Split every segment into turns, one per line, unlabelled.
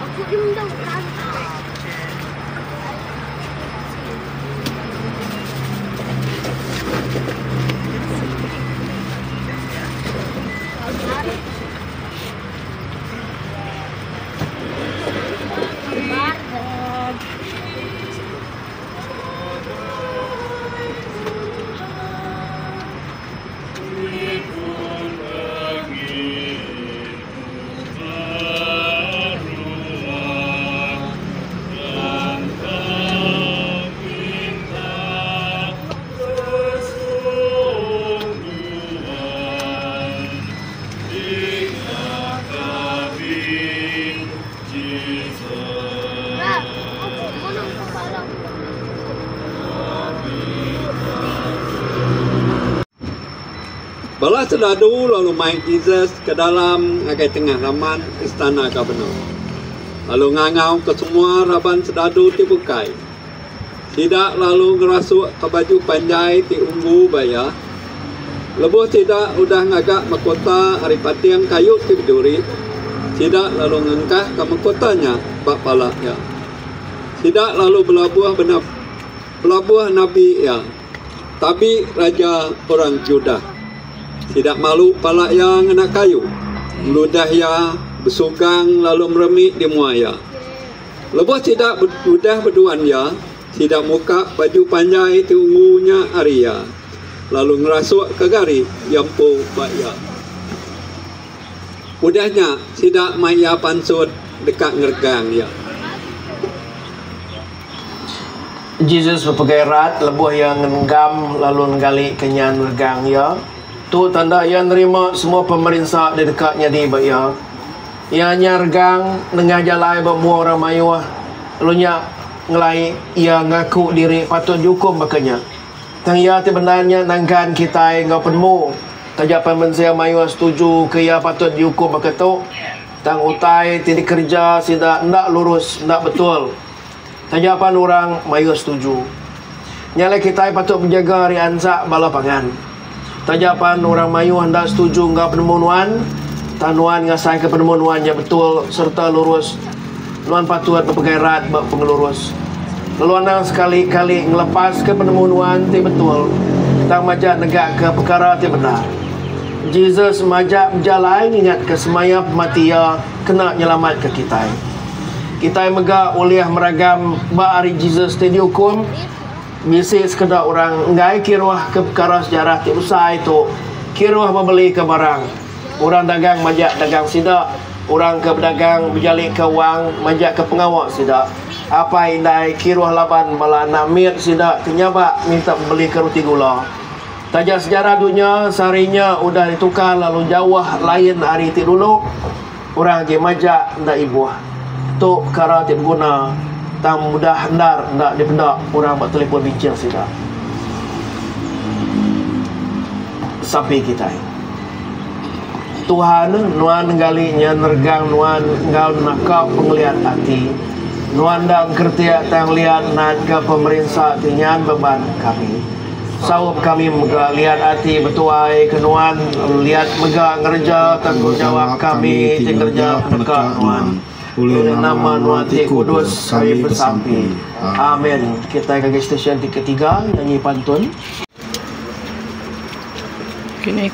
Aku undang kan.
Bala sedadu lalu main Jesus ke dalam ngagai tengah raman istana Gubernur. Lalu ngangau ke semua raban sedadu dibukai. Tidak lalu ngerasuk ke baju panjai ti unggu baya. Lebuh tidak udah ngagak mahkota haripati yang kayu ti berduri. Tidak lalu ngengkah ke mahkotanya bak palaknya. Tidak lalu belabuh Nabi ya. Tapi Raja orang Judah. Tidak malu palak yang anak kayu. Meludah ya, bersugang lalu meremik di muaya. Lepas tidak mudah berduan ya, tidak muka baju panjai tunggunya Arya. Lalu ngerasuk ke gari yang po baya. Udahnya tidak maya pansut dekat ngergang ya.
Jesus berpegerat lebuh yang ngenggam lalu ngali kenyan ngergang ya. Tu tanda yang nerima semua pemerintah di dekatnya di baya. Ia nyargang nengah jalai bermua orang mayuah. Lalunya ngelai ia ngaku diri patut dihukum makanya. Tang ia sebenarnya nangkan kita ngau penmu. Tajak pemerintah mayuah setuju ke ia patut dihukum begitu. Tang utai tidak kerja tidak ndak lurus ndak betul. Tajak pan orang mayuah setuju. Nyala kita patut menjaga hari ansak bala pangan. Tajapan orang Melayu hendak setuju dengan penemuan tanuan ngasai ke penemuan yang betul serta lurus. Nuan patut berpegerat pengelurus. Lalu anda sekali-kali ngelepas ke penemuan ti betul. Tang majak negak ke perkara ti benar. Jesus majak berjalan ingat ke semaya pematia kena nyelamat ke kita. Kita megak uliah meragam ba hari Jesus ti dihukum. Misi sekedar orang ngai kiruah ke perkara sejarah ti usaha itu kiruah membeli ke barang. Orang dagang majak dagang sidak, orang ke pedagang berjalik ke wang majak ke pengawak sidak. Apa indai kiruah laban malah namit sidak kenyabak minta beli ke roti gula. Tajak sejarah dunia sarinya udah ditukar lalu jauh lain hari ti dulu. Orang je majak ndak ibuah. Tu perkara ti berguna. Tak mudah hendak dipendak orang buat telefon bincang sudah. Sampai kita Tuhan nuan galinya nergang nuan ngau nakap penglihat hati nuan dang kertia tang lihat nad ke pemerintah tinyan beban kami. Saup kami lihat hati betuai kenuan lihat mega ngerja tanggungjawab kami di kerja mereka nuan. Oleh nama Nuati Kudus kami bersampi. Amin. Kita ke stesen ketiga nyanyi pantun. Kini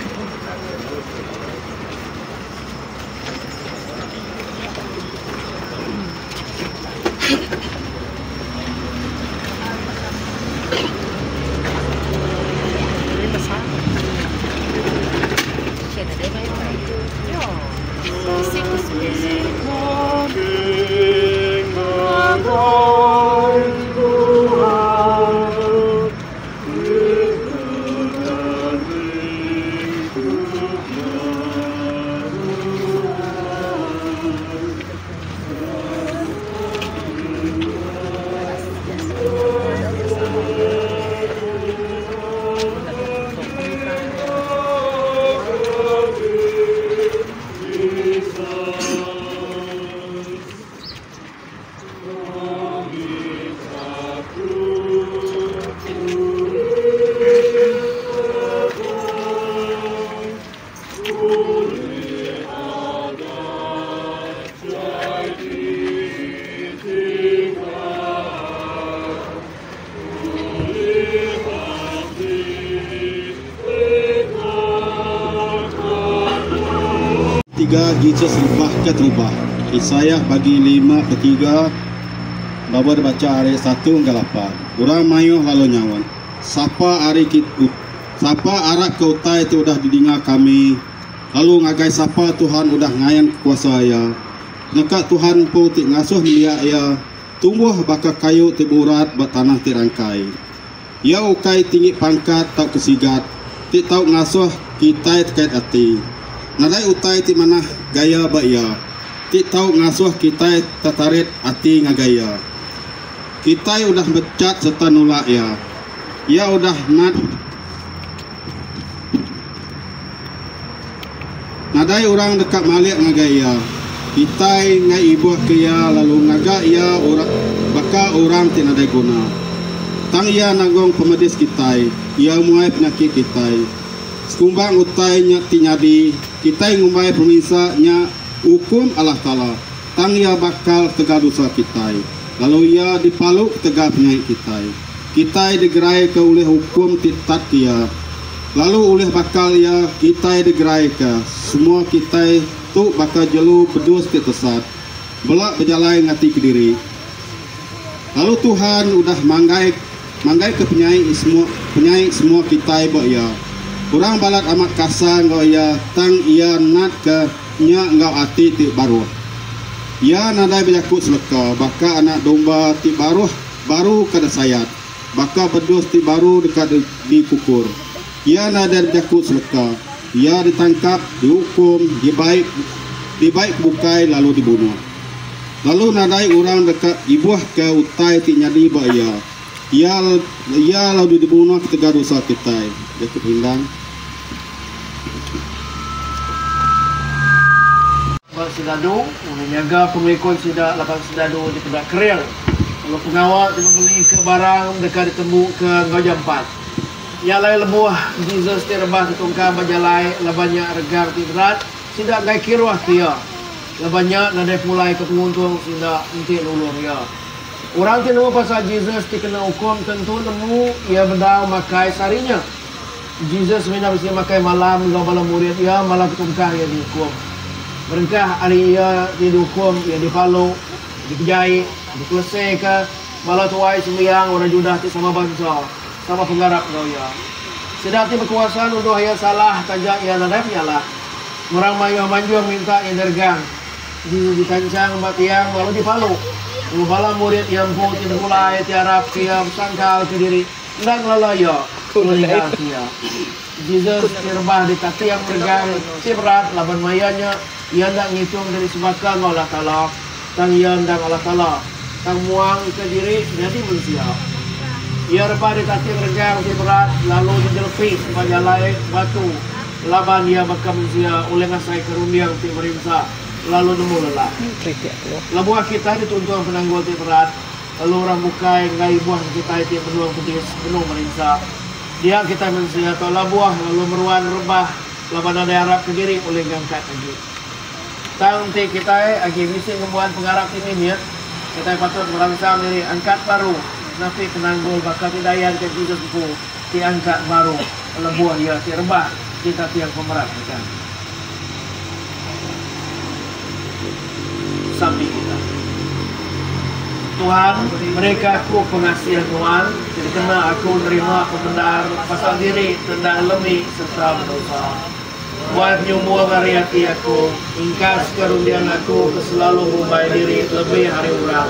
Jesus rubah ke terubah. Isaiah bagi 5:3 Bapa baca ayat 1 hingga 8. Urang mayuh lalu nyawan. Sapa arak ke utai itu udah didengar kami. Lalu ngagai sapa Tuhan udah ngayan kuasa ya. Nekat Tuhan po ti ngasuh milia ya. Tumbuh baka kayu ti burat bat tanah ti rangkai. Ya ukai tinggi pangkat tau kesigat. Ti tau ngasuh kita terkait hati. Nadai utai ti manah gaya ba ya. Ti tau ngasuh kita tatarit hati ngagaya. Kita udah becat serta nulak ya. Ya udah nadai orang dekat malik ngagaya. Kita ngai ibuh kaya lalu ngaga ya orang baka orang ti nadai guna. Tang ia nagong pemedis kita. Ia muai penyakit kita. Sekumbang utai nya ti nyadi. Kita ngumai permisa nya hukum Allah Ta'ala. Tang ia bakal tegak dosa kita. Lalu ia dipaluk tegak penyakit kita. Kita digerai ke oleh hukum titat kia. Lalu oleh bakal ia kita digerai ke. Semua kita tu bakal jelu pedus ke tesat. Belak berjalan ngati ke diri. Lalu Tuhan udah manggai ke penyakit semua kita buat ia. Kurang balat amat kasar ngau ia. Tang ia nat ke nya ngau hati ti baru. Ya nadai berjakut seleka, baka anak domba ti baru kada sayat, baka bedus ti baru dekat dikukur. Ya nadai berjakut seleka, ya ditangkap, dihukum, dibaik bukai lalu dibunuh. Lalu nadai orang dekat ibuah ke utai ti nyadi ba ya. Ya lalu dibunuh ketika dosa kita. Jakut hindang.
Sedadu, menjaga pengikut sida lapang sedadu di pedak keril. Kalau pengawal dia beli ke barang dekat ditemu ke Gajah 4. Ya lai lebuah Jesus ti rebah tutungka bajalai labanya regar ti berat sida gai kiruah dia. Labanya nadai mulai ke penguntung sida enti nulung ya. Orang ti nemu pasal Jesus ti kena hukum tentu nemu ia bedau makai sarinya. Jesus mina mesti makai malam gabala murid ya malam tutungka ya dihukum. Mereka hari ia dihukum, ia dipalu, dikejai, dikelesai ke malah tuai sembiang orang judah ti sama bangsa, sama penggarap kau ya. Sedap ti berkuasaan untuk ia salah, tajak ia nadai penyalah. Orang mayuh manjuang minta ia dergang, dikancang batiang lalu dipalu. Lalu murid yang pun ti mulai tiarap dia sangkal ke diri, ndak ngelalaya, meninggal dia. Jesus direbah di kaki yang bergang, si berat laban mayanya. Ia hendak ngitung dari sebakan Allah Ta'ala. Tang ia hendak Allah Ta'ala. Tang muang ke diri jadi manusia. Ia rebah di kaki regang si berat. Lalu dijelpi sepanjang laik batu. Laban ia bakal manusia oleh ngasai kerundiang ti merimsa. Lalu nemu lelah. Labuah kita dituntun penanggul ti berat. Lalu orang bukai ngai buah kita ti penuang petis penuh merimsa. Dia kita manusia atau labuah lalu meruan rebah. Laban ada harap ke diri oleh ngangkat lagi. Tang ti kita agi misi membuat penggarap ini ya. Kita patut merangsang diri angkat baru. Nafi penanggul bakal tidayan ke Jesus ku ti angkat baru. Lebuah ya ti rebah kita tiang pemerat kita. Sampai kita. Tuhan, mereka aku pengasihan Tuhan. Jadi kena aku nerima pembenar pasal diri tendang lemih serta berdosa. Buat nyumua variati aku, ingkas kerundian aku keselalu mumbai diri lebih hari urang.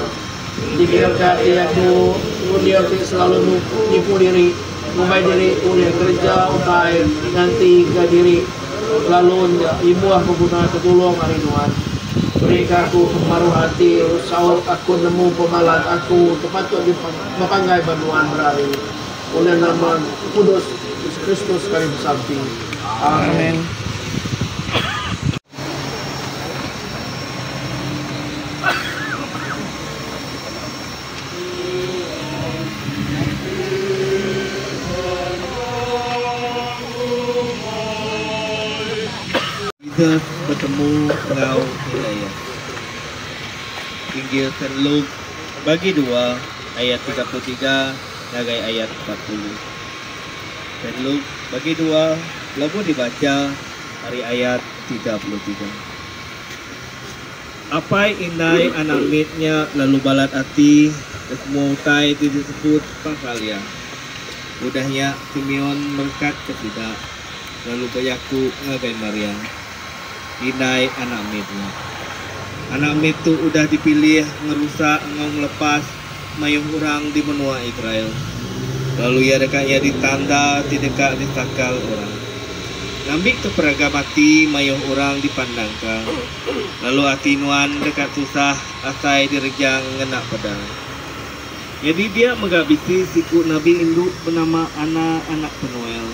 Dikirkan aku, kemudian selalu nipu diri, mumbai diri oleh kerja utai nanti ke diri. Lalu ibuah pembunuhan ketulung hari Tuhan. Mereka aku kemaruh hati, saur aku nemu pemalat aku, tepatut dipanggai bantuan berari. Oleh nama Kudus Yesus Kristus kami bersabdi. Amin.
Kita bertemu engkau wilayah. Injil St. Luke bagi 2 ayat 33 nagai ayat 40. St. Luke bagi 2 lalu dibaca dari ayat 33. Apai indai anak mitnya lalu balat hati semua utai disebut pangkalia. Udahnya Simeon berkat ketidak lalu bayaku ngagai Maria. Indai anak mitnya. Anak mit tu udah dipilih ngerusak ngau lepas mayung orang di benua Israel. Lalu ya dekatnya ditanda tidak disakal orang. Ngambil keperagam hati mayung orang dipandangkan. Lalu hati nuan dekat susah asai direjang ngenak pedang. Jadi dia megabisi siku Nabi induk bernama anak Penuel.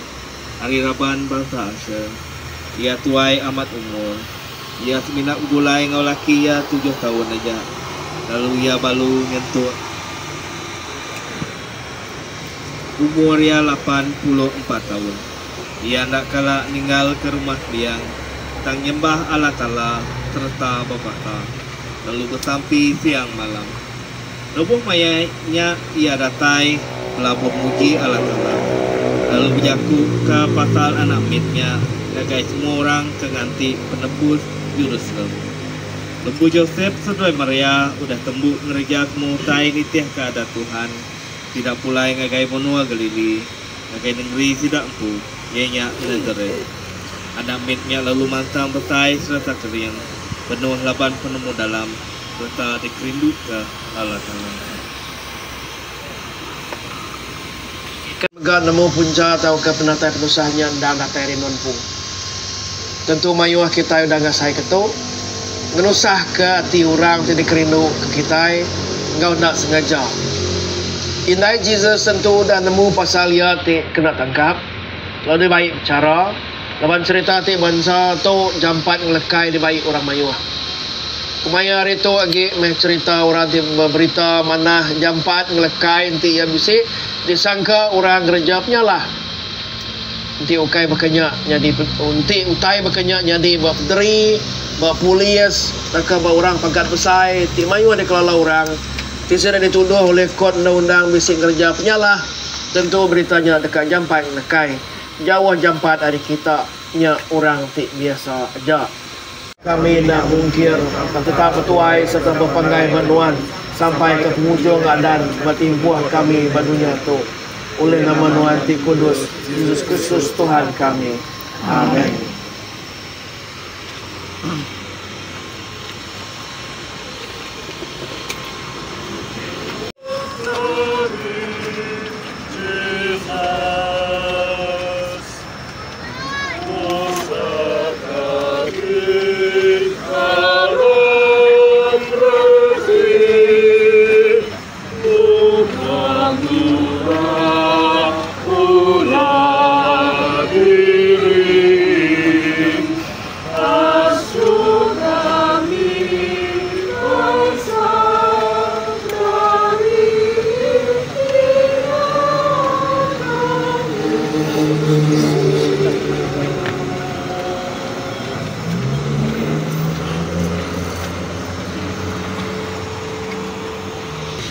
Hari Raban bangsa Asher. Ia tuai amat umur. Ia seminak gulai ngau laki ia 7 tahun aja. Lalu ia balu nyentuh. Umur ia 84 tahun. Ia nak kalah ninggal ke rumah liang. Tang nyembah Allah Ta'ala serta Bapa. Lalu bersampi siang malam. Lebuh mayanya ia datai melabuh muji Allah Ta'ala. Lalu berjaku ke pasal anak mitnya. Gagai semua orang kenganti penebus Yerusalem. Lembu Joseph sedoi Maria udah tembuk ngerja semua utai nitih ke ada Tuhan. Tidak pula ngagai benua Galili. Ngagai negeri tidak empu. Ianya Nazareth. Anak mitnya lalu mantang betai serta kering. Penuh laban penemu dalam. Serta dikerindu ke Allah Ta'ala.
Kan nemu punca atau ke penatai penusahnya dan datai rinon pun. Tentu mayuah kita udah nggak saya ketuk. Ngenusah ke hati orang tidak kerindu ke kita. Engkau nak sengaja. Indai Jesus tentu udah nemu pasal ia kena tangkap. Lalu dia baik cara. Lawan cerita bangsa tu jampat ngelekai dia baik orang mayuah. Kumaya hari tu lagi cerita orang di berita mana jampat ngelekai nanti ia bisik disangka orang gerejapnya lah. Nanti ukai berkenyak jadi nanti utai berkenyak jadi berderi, berpolis, tak orang pangkat besar. Ti mayu ada kelola orang. Ti sudah dituduh oleh kod undang-undang bisik gerejapnya lah. Tentu beritanya dekat jampat ngelekai. Jauh jampat dari kita nya orang ti biasa aja. Kami nak mungkir tetap bertuai serta berpanggai banuan sampai ke penghujung dan bertimbuh kami badunya tu oleh nama Tuhan Ti Kudus Yesus Kristus Tuhan kami. Amin.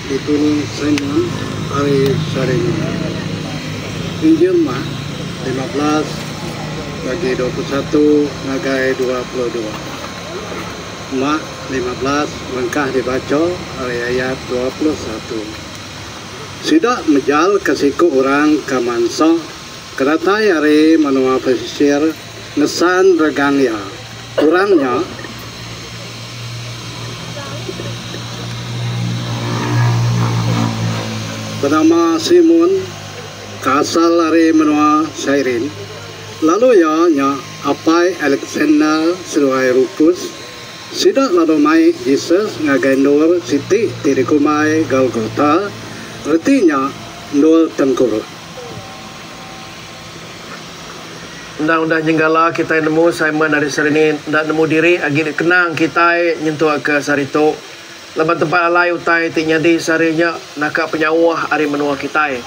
Itu Simon hari sore ini. Injil mah 15 bagi 21 ngagai 22. Mak 15 lengkah dibaca hari ayat 21. Sidak mejal kasiku orang kamanso keratai hari menua pesisir ngesan regangnya. Orangnya bernama Simon, kasal dari menua Sairin. Lalu nya apai Alexander seruai Rufus. Sidak lalu mai Jesus ngagendor siti tirikumai Golgota. Artinya nol tengkuru.
Undang-undang jenggala kita nemu Simon dari Serini ndak nemu diri agi kenang kita nyentuh ke sarito. Leban tempat alai utai ti nyadi sarinya nakak penyawah ari menua kita.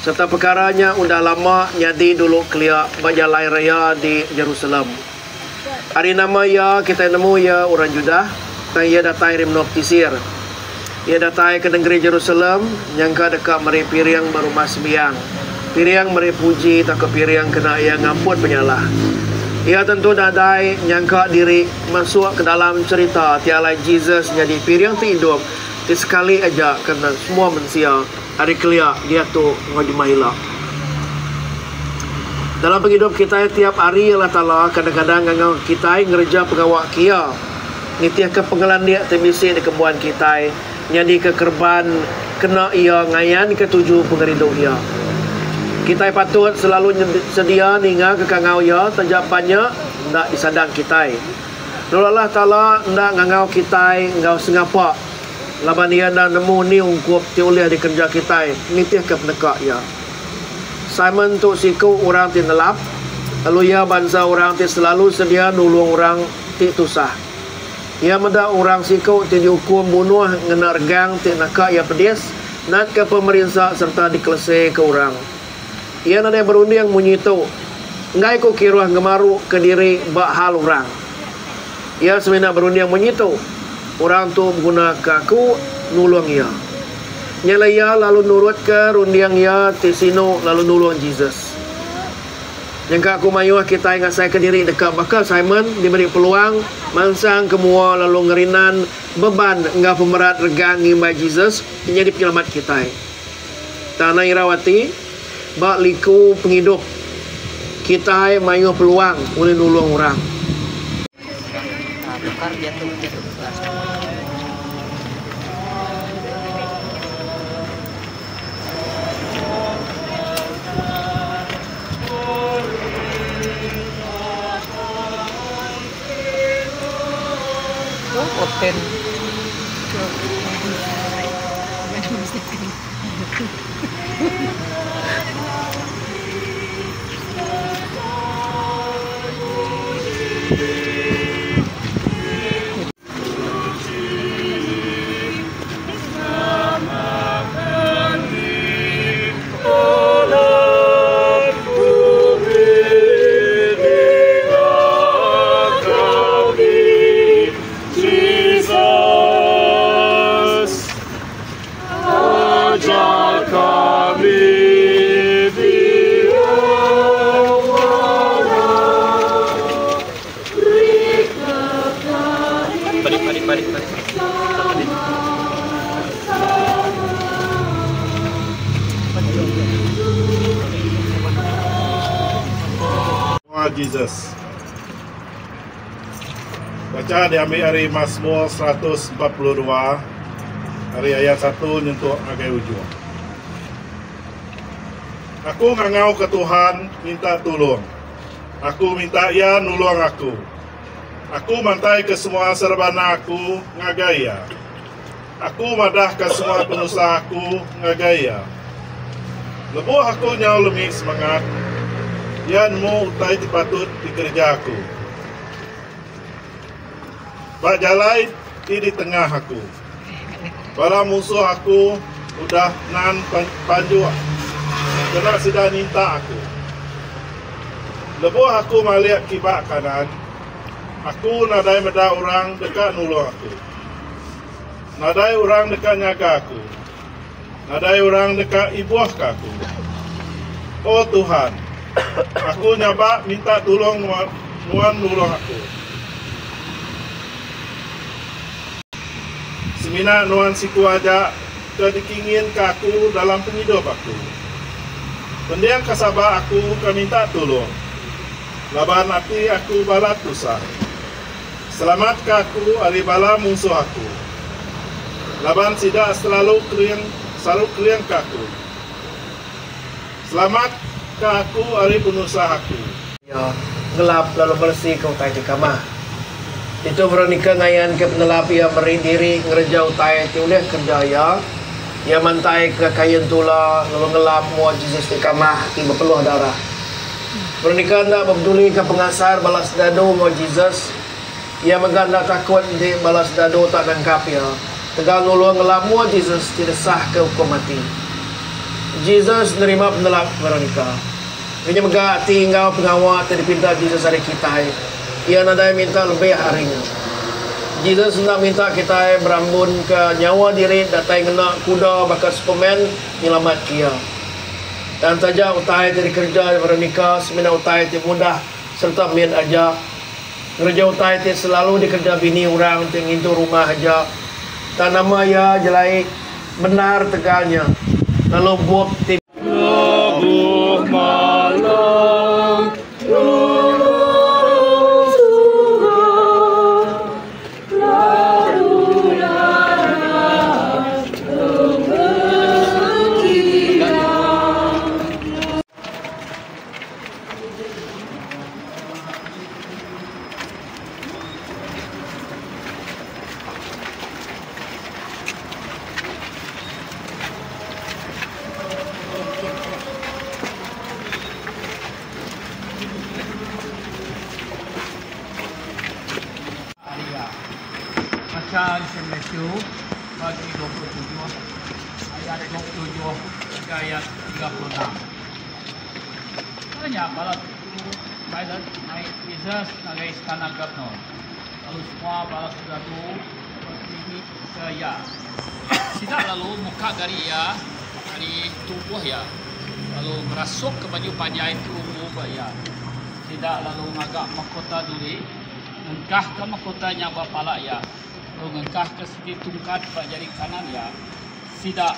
Serta perkaranya udah lama nyadi dulu kelia bajalai raya di Jerusalem. Hari nama ya kita nemu ya orang Judah dan ia datai dari menua pesisir. Ia datai ke negeri Jerusalem nyangka dekat meri piriang berumah sembiang. Piriang meri puji tak ke piriang kena ia ngampun penyalah. Ia tentu dadai nyangka diri masuk ke dalam cerita tialai Jesus jadi piring hidup di sekali aja kena semua manusia hari kelia dia tu ngajumahila. Dalam hidup kita tiap hari Allah Ta'ala kadang-kadang ngangau kita ngerja pegawai kia ngitiah ke penggalan dia temisi di kebuan kita nyadi ke kerban kena ia ngayan ke tujuh pengeridu ia. Kita patut selalu sedia ninga ke kangau ia tajapannya ndak disadang kita. Lalu Allah Ta'ala ndak ngangau kita ngau sengapa laban ia ndak nemu ni ungkup ti oleh di kerja kita ngitiah ke penekak ia. Simon tu siku orang ti nelap, lalu ia bangsa orang ti selalu sedia nulung orang ti tusah. Ia meda orang siku ti dihukum bunuh ngena regang ti nakak ia pedis nak ke pemerintah serta dikelese ke orang. Ia nada berundi yang munyitu ngai ko kiruah ngemaru ke diri bak hal orang. Ia semena berundi yang munyitu orang tu guna kaku nulung ia. Nyala ia lalu nurut ke rundiang ia tisino lalu nulung Jesus. Yang aku mayuh kita ingat saya ke diri dekat bakal Simon diberi peluang mansang kemua lalu ngerinan beban enggak pemerat regang ngimbai Jesus menjadi penyelamat kita. Tanah Irawati bak liku penghidup kita mayuh peluang boleh nulung orang.
Tukar jatuh. Open.
Jesus. Baca diambil dari Mazmur 142 dari ayat 1 nyentuh agai ujung. Aku ngangau ke Tuhan minta tolong. Aku minta ia nulung aku. Aku mantai ke semua serbana aku ngagaya. Aku madah ke semua pengusaha aku ngagaya. Lebuh aku nyau lemik semangat. Yan mo utai dipatut dikerja aku. Bak jalai di tengah aku. Bala musuh aku udah nan panjua. Kena sudah minta aku. Lebuh aku maliak kibak kanan. Aku nadai meda orang dekat nulung aku. Nadai orang dekat nyaga aku. Nadai orang dekat ibuah ke aku. Oh Tuhan, aku nyabak minta tolong nuan nulung aku. Semina nuan siku aja kedikingin ke aku dalam penghidup aku. Pendiang kasabah aku ke minta tolong. Laban hati aku balat tusah. Selamat ke aku hari bala musuh aku. Laban sidak selalu kering ke aku. Selamat ke aku hari pengusaha aku.
Ya, gelap lalu bersih ke utai di kamar. Itu Veronica ngayan ke penelap ia meri diri ngerja utai ti uleh kerja ya. Ia mantai ke kain tula lalu ngelap mua Jesus di kamar ti berpeluh darah. Veronica ndak berduli ke pengasar balas dadu mua Jesus. Ia meganda takut di balas dadu tak nangkap ya. Tegal nulung ngelap mua Jesus tidak sah ke hukum mati. Jesus nerima penelap Veronica. Ia megak tinggal pengawal terpinta Jesus hari kita. Ia nadai minta lebih harinya. Jesus nak minta kita berambun ke nyawa diri datai ngena kuda bakal Superman nyelamat kia. Dan saja utai dari kerja Veronica semina utai ti mudah serta mian aja ngerja utai te selalu dikerja bini orang tengintu rumah aja tanama ya jelai benar tegalnya lalu buat tim malam
Baca di Matthew bagi 27 ayat 27 hingga ayat 36. Banyak balas Biden naik Jesus nagai istana Gubernur. Lalu semua balas batu berdiri ke ya. Tidak lalu muka dari ya dari tubuh ya. Lalu merasuk ke baju panjang itu ya. Tidak lalu agak mahkota duri. Engkah ke mahkotanya bapala ya. Lalu engkah ke segi tungkat pak jari kanan ya. Tidak.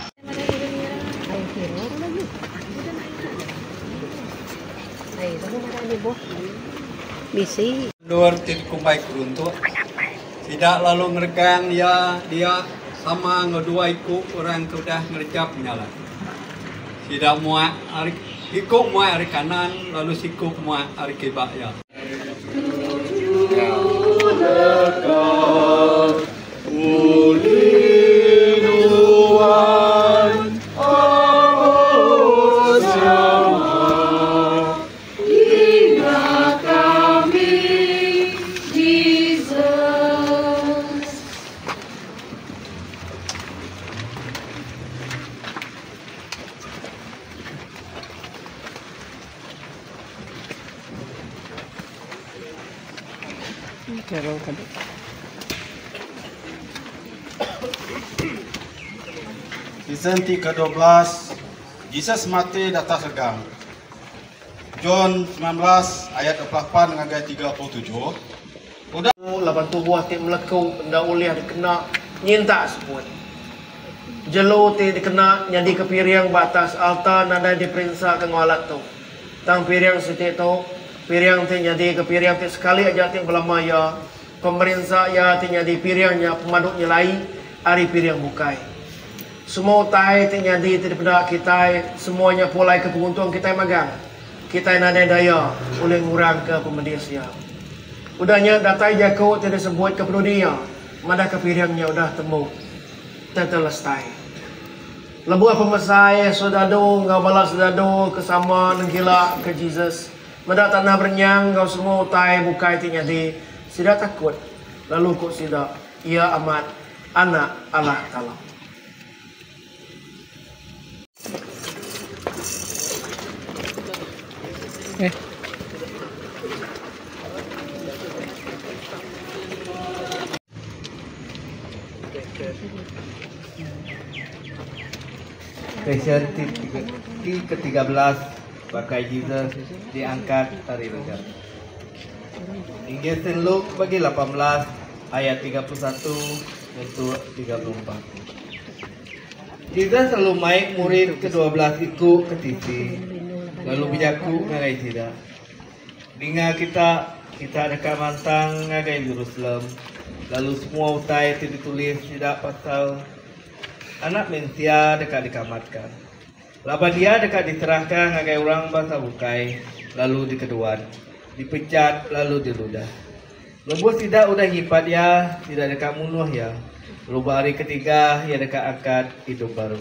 Misi.
Luar tin kumbai keruntuk. Tidak lalu ngeregang ya dia sama ngedua ikut orang sudah ngerjap nyala. Tidak muat hari ikut muat hari kanan lalu sikuk muat hari kibak ya.
Season ke-12 Jesus mati di atas regang. John 19 ayat 28 dengan ayat 37. Udah
lapan tubuh ti melekau nda ulih dikena nyinta sebut. Jelo ti dikena nyadi ke piring batas altar nada diperintah ke ngalat tu. Tang piring siti tu piring ti nyadi ke piring ti sekali aja ti belama ya. Pemerintah ya ti nyadi piringnya pemaduk nyelai ari piring bukai. Semua utai ti nyadi ti daripada kita semuanya pulai ke penguntung kita magang. Kita nada daya oleh ngurang ke pemedis ya. Udahnya datai jago tidak sebut ke dunia. Mana ke piringnya udah temu. Tetelestai. Lebuah pemesai sodado ngau balas sodado kesama nenggila ke Jesus. Mada tanah bernyang ngau semua utai bukai ti nyadi. Tidak takut. Lalu kok tidak. Ia amat anak Allah Ta'ala.
Passion ke-13 pakai Jesus diangkat dari regang. Injil Saint Luke bagi 18 ayat 31 untuk 34. Jesus selalu naik murid ke-12 ikut ke titi. Lalu bijaku ngagai tidak. Dengar kita dekat mantang ngagai Jerusalem. Lalu semua utai itu ditulis tidak pasal anak mentia dekat dikamatkan. Laba dia dekat diterahkan ngagai orang bahasa bukai. Lalu dikeduan. Dipecat lalu diludah. Lepas tidak udah hipat ya, tidak dekat munuh ya. Lalu hari ketiga ia dekat angkat hidup baru.